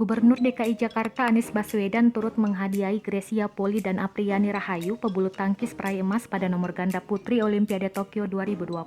Gubernur DKI Jakarta Anies Baswedan turut menghadiahi Gresia Poli dan Apriani Rahayu pebulu tangkis peraih emas pada nomor ganda putri Olimpiade Tokyo 2020.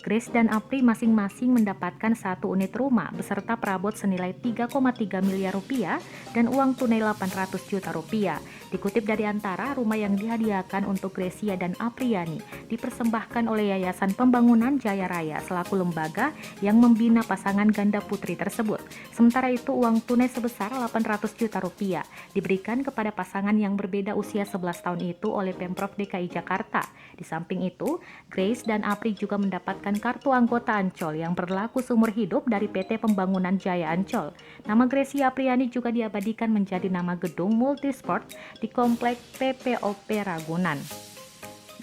Grace dan Apri masing-masing mendapatkan 1 unit rumah beserta perabot senilai 3,3 miliar rupiah dan uang tunai 800 juta rupiah. Dikutip dari Antara, rumah yang dihadiahkan untuk Gresia dan Apriani dipersembahkan oleh Yayasan Pembangunan Jaya Raya selaku lembaga yang membina pasangan ganda putri tersebut. Sementara itu, uang tunai sebesar 800 juta rupiah diberikan kepada pasangan yang berbeda usia 11 tahun itu oleh Pemprov DKI Jakarta. Di samping itu, Grace dan Apri juga mendapatkan kartu anggota Ancol yang berlaku seumur hidup dari PT Pembangunan Jaya Ancol. Nama Gresia Apriani juga diabadikan menjadi nama gedung multisport di Komplek PPOP Ragunan.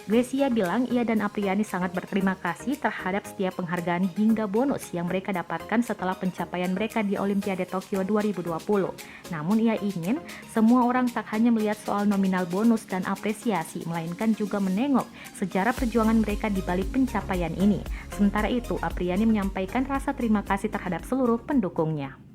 Gresia bilang ia dan Apriani sangat berterima kasih terhadap setiap penghargaan hingga bonus yang mereka dapatkan setelah pencapaian mereka di Olimpiade Tokyo 2020. Namun ia ingin semua orang tak hanya melihat soal nominal bonus dan apresiasi, melainkan juga menengok sejarah perjuangan mereka di balik pencapaian ini. Sementara itu, Apriani menyampaikan rasa terima kasih terhadap seluruh pendukungnya.